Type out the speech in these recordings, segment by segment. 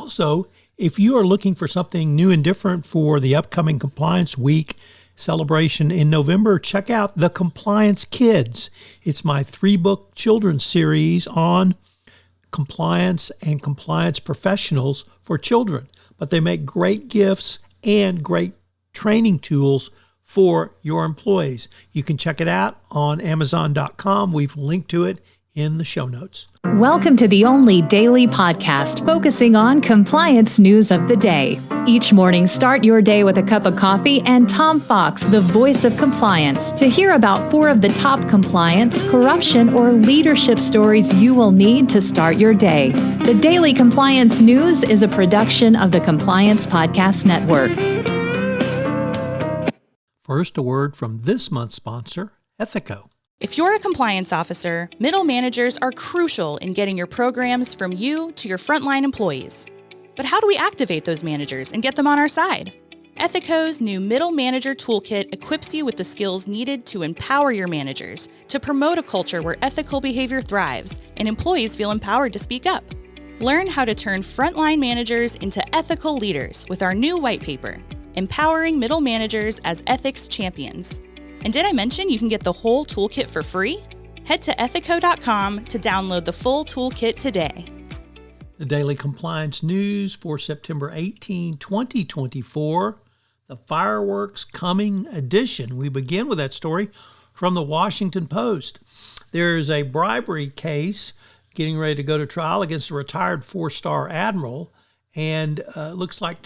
Also, if you are looking for something new and different for the upcoming Compliance Week celebration in November, check out The Compliance Kids. It's my 3-book children's series on compliance and compliance professionals for children. But they make great gifts and great training tools for your employees. You can check it out on Amazon.com. We've linked to it in the show notes. Welcome to the only daily podcast focusing on compliance news of the day. Each morning, start your day with a cup of coffee and Tom Fox, the voice of compliance, to hear about 4 of the top compliance, corruption, or leadership stories you will need to start your day. The Daily Compliance News is a production of the Compliance Podcast Network. First, a word from this month's sponsor, CITGO. If you're a compliance officer, middle managers are crucial in getting your programs from you to your frontline employees. But how do we activate those managers and get them on our side? CITGO's new Middle Manager Toolkit equips you with the skills needed to empower your managers, to promote a culture where ethical behavior thrives and employees feel empowered to speak up. Learn how to turn frontline managers into ethical leaders with our new white paper, Empowering Middle Managers as Ethics Champions. And did I mention you can get the whole toolkit for free? Head to CITGO.com to download the full toolkit today. The Daily Compliance News for September 18, 2024, the Fireworks Coming edition. We begin with that story from the Washington Post. There is a bribery case getting ready to go to trial against a retired 4-star admiral, and looks like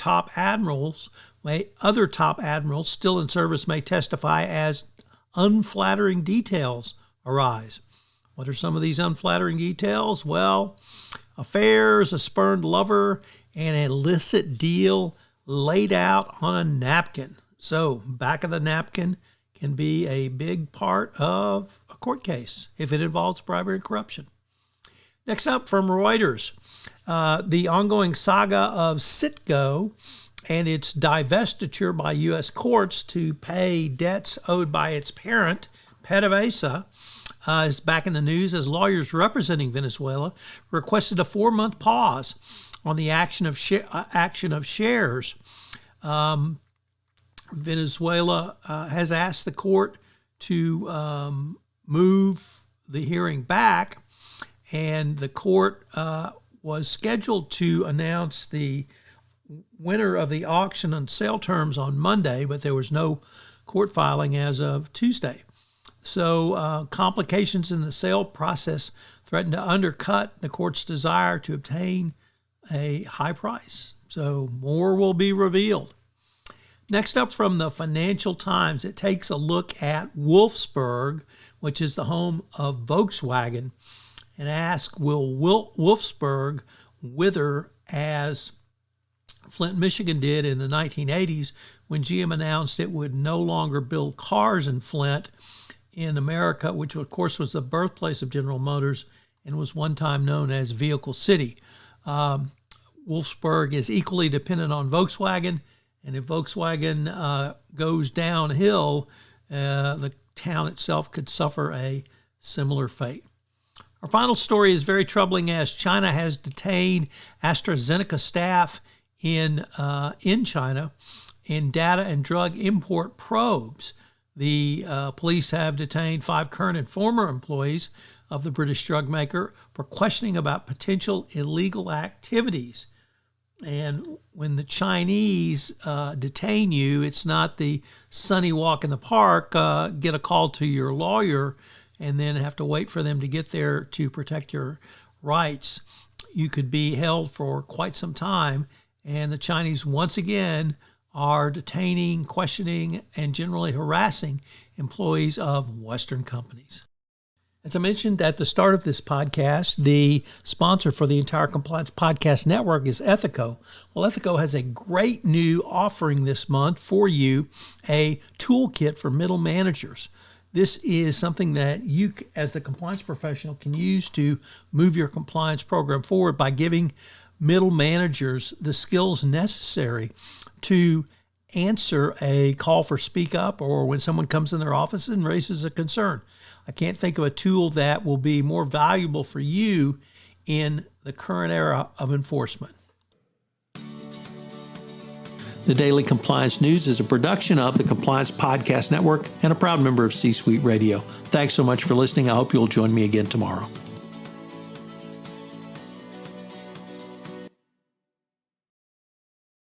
other top admirals still in service may testify as unflattering details arise. What are some of these unflattering details? Well, affairs, a spurned lover, and an illicit deal laid out on a napkin. So, back of the napkin can be a big part of a court case if it involves bribery and corruption. Next up from Reuters, the ongoing saga of CITGO and its divestiture by U.S. courts to pay debts owed by its parent, PDVSA, is back in the news as lawyers representing Venezuela requested a 4-month pause on the action of shares. Venezuela has asked the court to move the hearing back, and the court was scheduled to announce the winner of the auction and sale terms on Monday, but there was no court filing as of Tuesday. So complications in the sale process threatened to undercut the court's desire to obtain a high price. So more will be revealed. Next up from the Financial Times, it takes a look at Wolfsburg, which is the home of Volkswagen, and asks, will Wolfsburg wither as Flint, Michigan did in the 1980s when GM announced it would no longer build cars in Flint in America, which of course was the birthplace of General Motors and was one time known as Vehicle City. Wolfsburg is equally dependent on Volkswagen, and if Volkswagen goes downhill, the town itself could suffer a similar fate. Our final story is very troubling as China has detained Astra-Zeneca staff in China in data and drug import probes. The police have detained 5 current and former employees of the British drug maker for questioning about potential illegal activities. And when the Chinese detain you, it's not the sunny walk in the park, get a call to your lawyer, and then have to wait for them to get there to protect your rights. You could be held for quite some time, and the Chinese once again are detaining, questioning, and generally harassing employees of Western companies. As I mentioned at the start of this podcast, the sponsor for the entire Compliance Podcast Network is CITGO. Well, CITGO has a great new offering this month for you, a toolkit for middle managers. This is something that you, as the compliance professional, can use to move your compliance program forward by giving middle managers the skills necessary to answer a call for speak up or when someone comes in their office and raises a concern. I can't think of a tool that will be more valuable for you in the current era of enforcement. The Daily Compliance News is a production of the Compliance Podcast Network and a proud member of C-Suite Radio. Thanks so much for listening. I hope you'll join me again tomorrow.